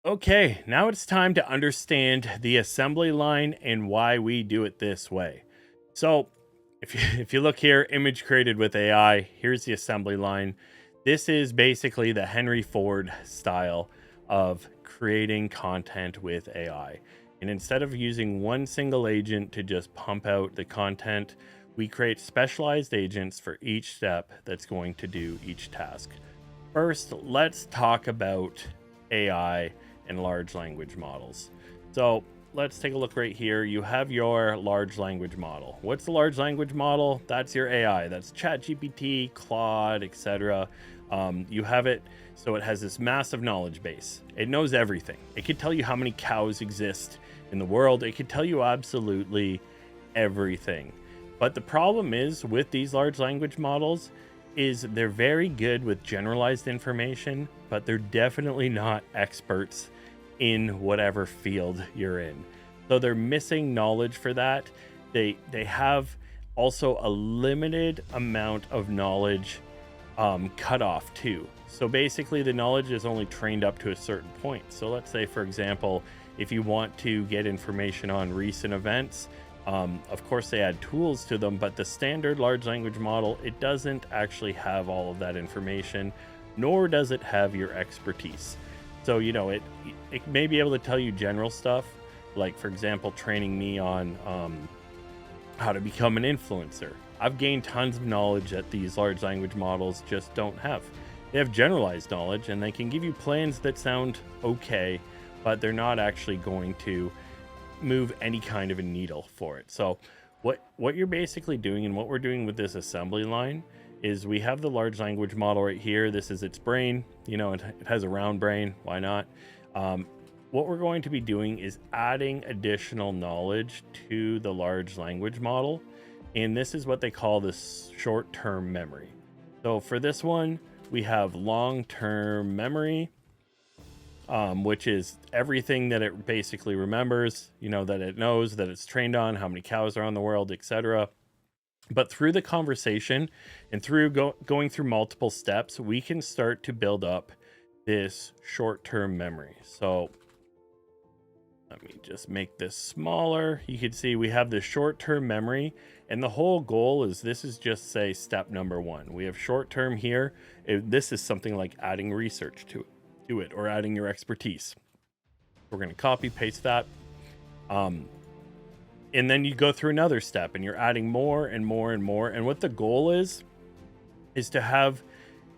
Okay, now it's time to understand the assembly line and why we do it this way. So, if you, if you look here, image created with AI, here's the assembly line. This is basically the Henry Ford style of creating content with AI. And instead of using one single agent to just pump out the content, we create specialized agents for each step that's going to do each task. First, let's talk about AI and large language models. So let's take a look right here. You have your large language model. What's the large language model? That's your AI. That's ChatGPT, Claude, etc. You have it, so it has this massive knowledge base. It knows everything. It could tell you how many cows exist in the world. It could tell you absolutely everything. But the problem is with these large language models is they're very good with generalized information, but they're definitely not experts in whatever field you're in. So they're missing knowledge for that. They have also a limited amount of knowledge cut off too. So basically the knowledge is only trained up to a certain point. So let's say, for example, if you want to get information on recent events, of course, they add tools to them, but the standard large language model, it doesn't actually have all of that information, nor does it have your expertise. So, it may be able to tell you general stuff, like, for example, training me on how to become an influencer. I've gained tons of knowledge that these large language models just don't have. They have generalized knowledge, and they can give you plans that sound okay, but they're not actually going to move any kind of a needle for it. So what you're basically doing, and what we're doing with this assembly line, is we have the large language model right here. This is its brain. It has a round brain. Why not? What we're going to be doing is adding additional knowledge to the large language model, and this is what they call this short-term memory. So for this one, we have long-term memory, which is everything that it basically remembers, that it knows, that it's trained on, how many cows are on the world, etc. But through the conversation and through going through multiple steps, we can start to build up this short-term memory. So let me just make this smaller. You can see we have this short-term memory, and the whole goal is, this is just, say, step number one. We have short-term here. This is something like adding research to it or adding your expertise. We're going to copy paste that. And then you go through another step and you're adding more and more and more. And what the goal is to have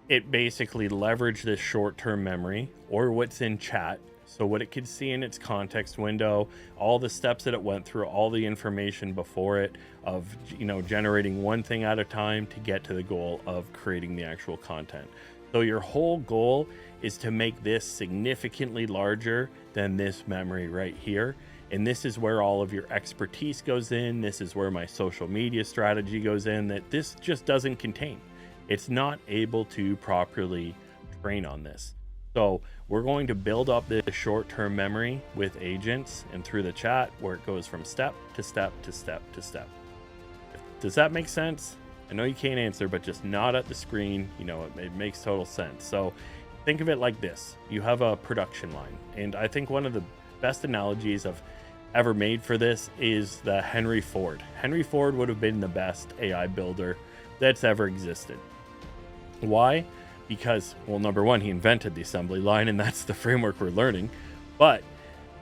it basically leverage this short-term memory or what's in chat. So what it could see in its context window, all the steps that it went through, all the information before it of, generating one thing at a time to get to the goal of creating the actual content. So your whole goal is to make this significantly larger than this memory right here. And this is where all of your expertise goes in. This is where my social media strategy goes in, that this just doesn't contain. It's not able to properly train on this. So we're going to build up this short-term memory with agents and through the chat, where it goes from step to step to step to step. Does that make sense? I know you can't answer, but just nod at the screen. It makes total sense. So think of it like this. You have a production line. And I think one of the best analogies I've ever made for this is the Henry Ford. Henry Ford would have been the best AI builder that's ever existed. Why? Because, well, number one, he invented the assembly line, and that's the framework we're learning. But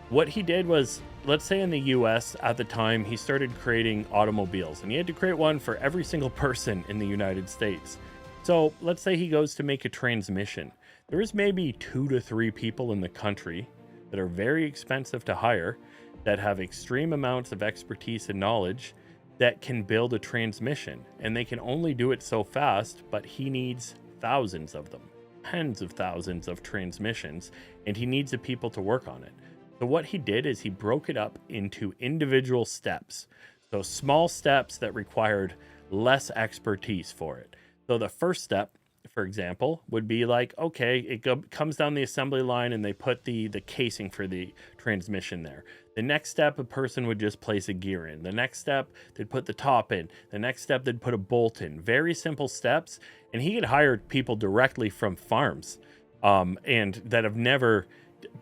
what he did was, let's say in the US at the time, he started creating automobiles, and he had to create one for every single person in the United States. So let's say he goes to make a transmission. There is maybe 2 to 3 people in the country that are very expensive to hire, that have extreme amounts of expertise and knowledge, that can build a transmission. And they can only do it so fast, but he needs thousands of them, tens of thousands of transmissions, and he needs the people to work on it. So what he did is he broke it up into individual steps. So small steps that required less expertise for it. So the first step, for example, would be like, okay, it comes down the assembly line and they put the casing for the transmission there. The next step, a person would just place a gear in. The next step, they'd put the top in. The next step, they'd put a bolt in. Very simple steps. And he had hired people directly from farms and that have never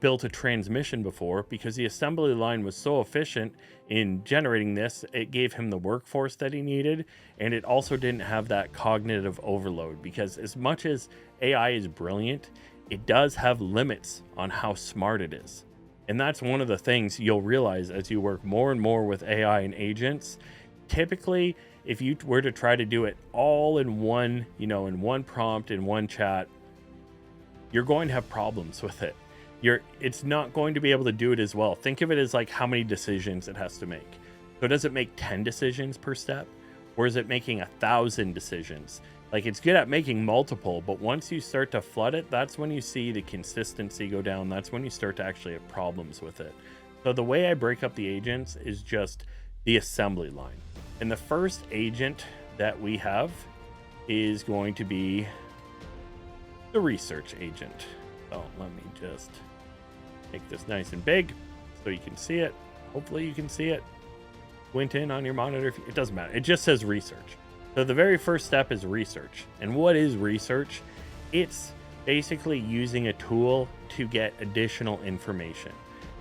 built a transmission before, because the assembly line was so efficient in generating this, it gave him the workforce that he needed, and it also didn't have that cognitive overload, because as much as AI is brilliant, it does have limits on how smart it is. And that's one of the things you'll realize as you work more and more with AI and agents. Typically, if you were to try to do it all in one, in one prompt, in one chat, you're going to have problems with it. It's not going to be able to do it as well. Think of it as like how many decisions it has to make. So does it make 10 decisions per step, or is it making 1,000 decisions? Like, it's good at making multiple, but once you start to flood it, that's when you see the consistency go down. That's when you start to actually have problems with it. So the way I break up the agents is just the assembly line. And the first agent that we have is going to be the research agent. So let me just make this nice and big so you can see it. Hopefully you can see it. Squint in on your monitor. It doesn't matter. It just says research. So the very first step is research. And what is research? It's basically using a tool to get additional information.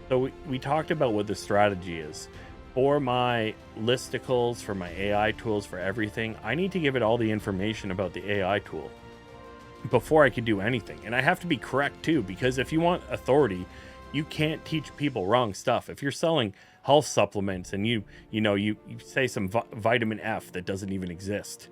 So we talked about what the strategy is. For my listicles, for my AI tools, for everything, I need to give it all the information about the AI tool before I could do anything. And I have to be correct too, because if you want authority, you can't teach people wrong stuff. If you're selling health supplements and you say some vitamin F that doesn't even exist,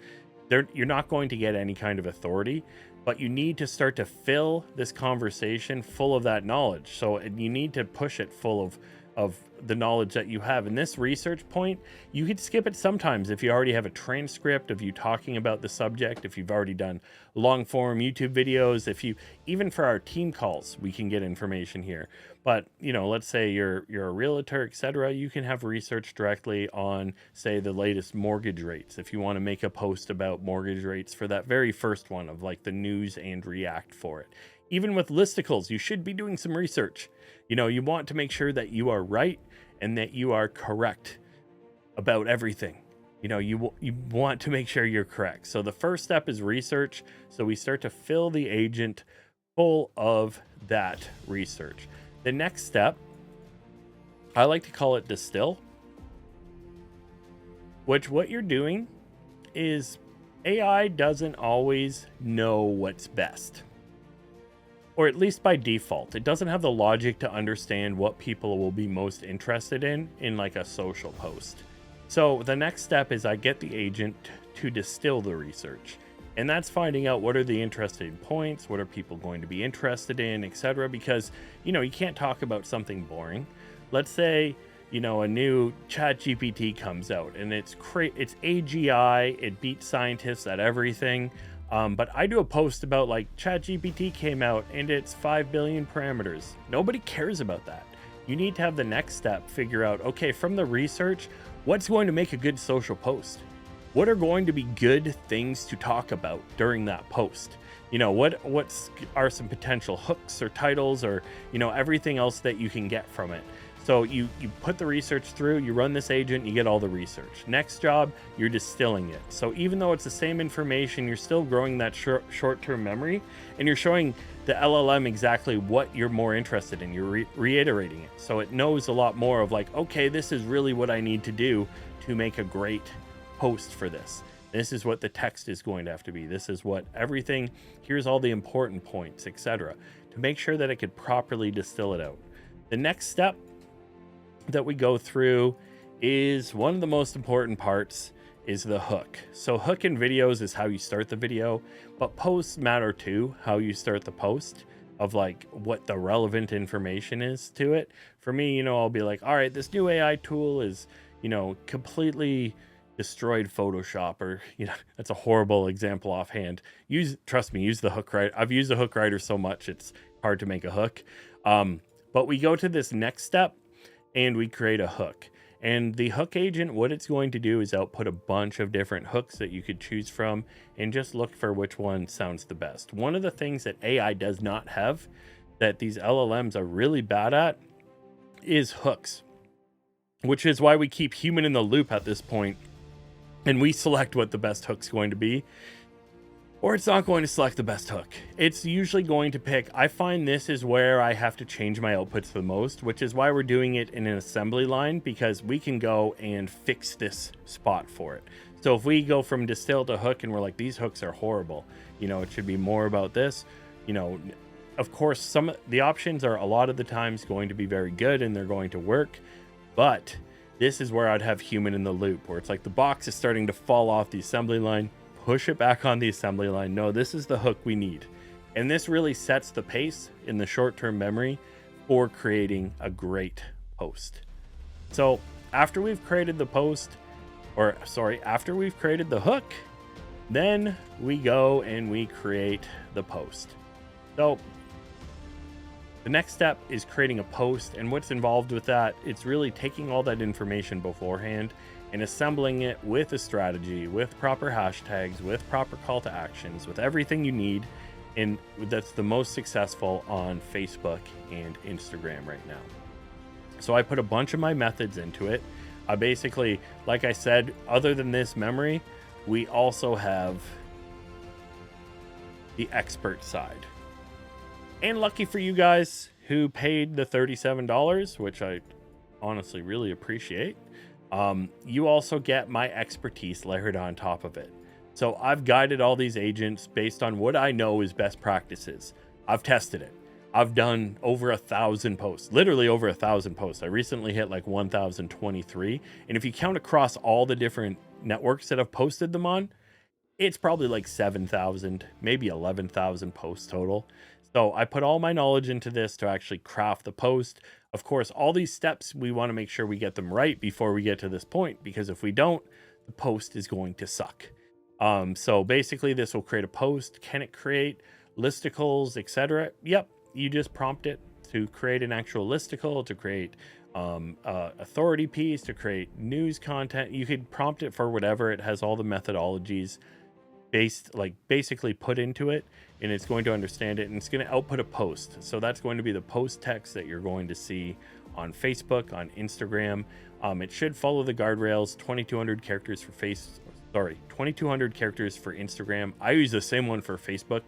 you're not going to get any kind of authority. But you need to start to fill this conversation full of that knowledge. So you need to push it full of the knowledge that you have. In this research point, you could skip it sometimes if you already have a transcript of you talking about the subject, if you've already done long form YouTube videos, even for our team calls, we can get information here. But, let's say you're a realtor, etc. You can have research directly on, say, the latest mortgage rates. If you want to make a post about mortgage rates for that very first one of like the news and react for it. Even with listicles, you should be doing some research. You want to make sure that you are right and that you are correct about everything. You want to make sure you're correct. So the first step is research. So we start to fill the agent full of that research. The next step, I like to call it distill, which what you're doing is AI doesn't always know what's best. Or at least by default, it doesn't have the logic to understand what people will be most interested in like a social post. So the next step is I get the agent to distill the research. And that's finding out what are the interesting points, what are people going to be interested in, etc. Because, you can't talk about something boring. Let's say, a new ChatGPT comes out and it's AGI, it beats scientists at everything. But I do a post about like ChatGPT came out and it's 5 billion parameters. Nobody cares about that. You need to have the next step, figure out, okay, from the research, what's going to make a good social post? What are going to be good things to talk about during that post? What are some potential hooks or titles or, everything else that you can get from it. So you put the research through, you run this agent, you get all the research. Next job, you're distilling it. So even though it's the same information, you're still growing that short-term memory, and you're showing the LLM exactly what you're more interested in. You're reiterating it. So it knows a lot more of like, okay, this is really what I need to do to make a great post for this. This is what the text is going to have to be. This is what everything, here's all the important points, etc. to make sure that it could properly distill it out. The next step that we go through is one of the most important parts is the hook. So hook in videos is how you start the video, but posts matter too, how you start the post of like what the relevant information is to it. For me, I'll be like, all right, this new AI tool is, completely destroyed Photoshop, or, that's a horrible example offhand. Trust me, use the hook writer. I've used the hook writer so much, it's hard to make a hook. But we go to this next step and we create a hook. And the hook agent, what it's going to do is output a bunch of different hooks that you could choose from and just look for which one sounds the best. One of the things that AI does not have that these LLMs are really bad at is hooks, which is why we keep human in the loop at this point and we select what the best hook's going to be. or it's not going to select the best hook. It's usually going to pick, I find this is where I have to change my outputs the most, which is why we're doing it in an assembly line, because we can go and fix this spot for it. So if we go from distill to hook and we're like, these hooks are horrible, you know, it should be more about this, you know, of course, some of the options are a lot of the times going to be very good and they're going to work, but this is where I'd have human in the loop, where it's like the box is starting to fall off the assembly line, push it back on the assembly line. No, this is the hook we need. And this really sets the pace in the short-term memory for creating a great post. So after we've created the post, or sorry, after we've created the hook, then we go and we create the post. So the next step is creating a post, and what's involved with that, it's really taking all that information beforehand and assembling it with a strategy, with proper hashtags, with proper call to actions, with everything you need, and that's the most successful on Facebook and Instagram right now. So I put a bunch of my methods into it. I basically, like I said, other than this memory, we also have the expert side. And lucky for you guys who paid the $37, which I honestly really appreciate, you also get my expertise layered on top of it. So I've guided all these agents based on what I know is best practices. I've tested it. I've done over 1,000 posts, literally over 1,000 posts. I recently hit like 1,023. And if you count across all the different networks that I've posted them on, it's probably like 7,000, maybe 11,000 posts total. So I put all my knowledge into this to actually craft the post. Of course, all these steps, we want to make sure we get them right before we get to this point, because if we don't, the post is going to suck. So basically this will create a post. Can it create listicles, etc.? Yep. You just prompt it to create an actual listicle, to create authority piece, to create news content. You could prompt it for whatever. It has all the methodologies basically put into it, and it's going to understand it, and it's going to output a post. So that's going to be the post text that you're going to see on Facebook, on Instagram. It should follow the guardrails, 2,200 characters for 2,200 characters for Instagram. I use the same one for Facebook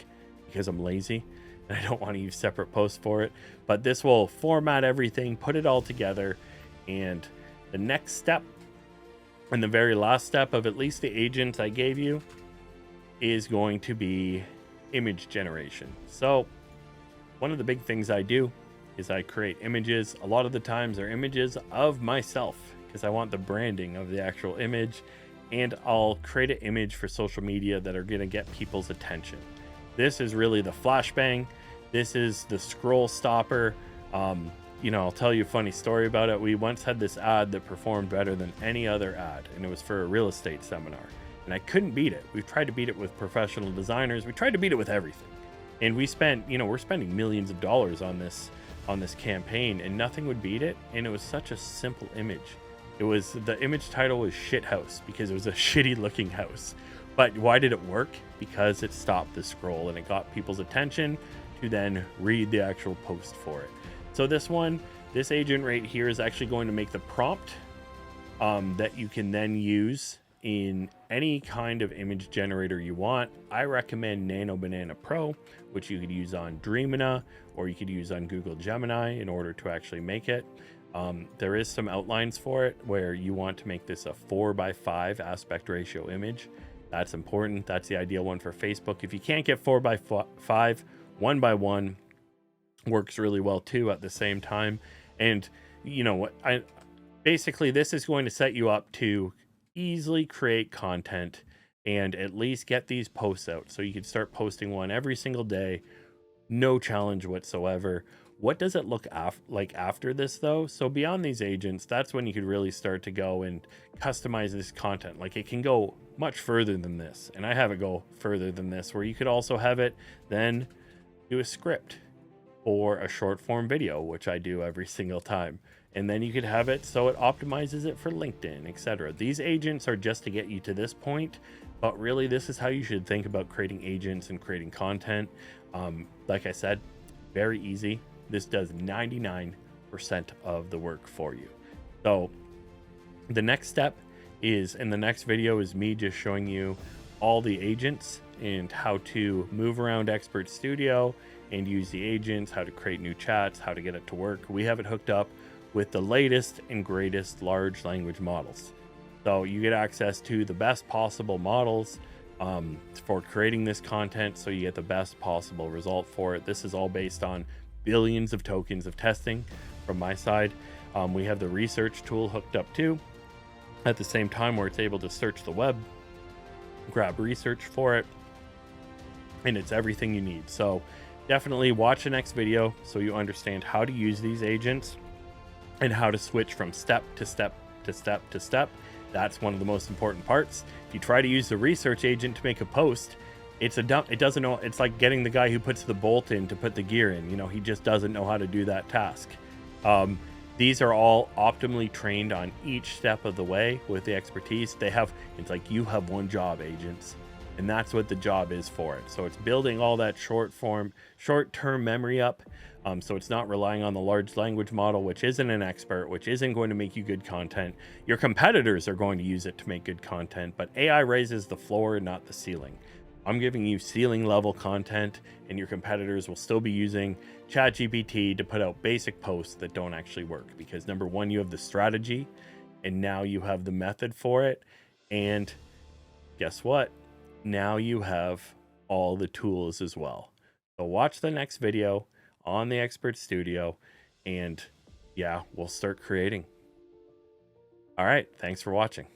because I'm lazy and I don't want to use separate posts for it. But this will format everything, put it all together, and the next step, and the very last step of at least the agents I gave you, is going to be image generation. So one of the big things I do is I create images. A lot of the times they're images of myself because I want the branding of the actual image, and I'll create an image for social media that are going to get people's attention. This is really the flashbang. This is the scroll stopper. You know, I'll tell you a funny story about it. We once had this ad that performed better than any other ad, and it was for a real estate seminar. And I couldn't beat it. We've tried to beat it with professional designers. We tried to beat it with everything. And we spent, you know, we're spending millions of dollars on this campaign, and nothing would beat it. And it was such a simple image. It was, the image title was Shit House because it was a shitty looking house. But why did it work? Because it stopped the scroll and it got people's attention to then read the actual post for it. So this agent right here is actually going to make the prompt that you can then use in any kind of image generator you want. I recommend Nano Banana Pro, which you could use on Dreamina, or you could use on Google Gemini in order to actually make it. There is some outlines for it where you want to make this a 4:5 aspect ratio image. That's important. That's the ideal one for Facebook. If you can't get 4:5, 1:1 works really well too at the same time. And you know what, basically this is going to set you up to easily create content and at least get these posts out. So you can start posting one every single day, no challenge whatsoever. What does it look like after this though? So beyond these agents, that's when you could really start to go and customize this content. Like it can go much further than this. And I have it go further than this, where you could also have it then do a script or a short form video, which I do every single time. And then you could have it so it optimizes it for LinkedIn, etc. These agents are just to get you to this point, but really this is how you should think about creating agents and creating content. Like I said, very easy. This does 99% of the work for you. So the next step is, in the next video, is me just showing you all the agents and how to move around Expert Studio and use the agents, how to create new chats, how to get it to work, we have it hooked up with the latest and greatest large language models. So you get access to the best possible models for creating this content, so you get the best possible result for it. This is all based on billions of tokens of testing from my side. We have the research tool hooked up too, at the same time where it's able to search the web, grab research for it, and it's everything you need. So definitely watch the next video so you understand how to use these agents and how to switch from step to step to step to step. That's one of the most important parts. If you try to use the research agent to make a post, it doesn't know. It's like getting the guy who puts the bolt in to put the gear in. You know, he just doesn't know how to do that task. These are all optimally trained on each step of the way with the expertise. It's like you have one job, agents, and that's what the job is for it. So it's building all that short-term memory up. So it's not relying on the large language model, which isn't an expert, which isn't going to make you good content. Your competitors are going to use it to make good content, but AI raises the floor, not the ceiling. I'm giving you ceiling level content, and your competitors will still be using ChatGPT to put out basic posts that don't actually work, because number one, you have the strategy, and now you have the method for it. And guess what? Now you have all the tools as well. So watch the next video on the Expert Studio, and yeah, we'll start creating. All right, thanks for watching.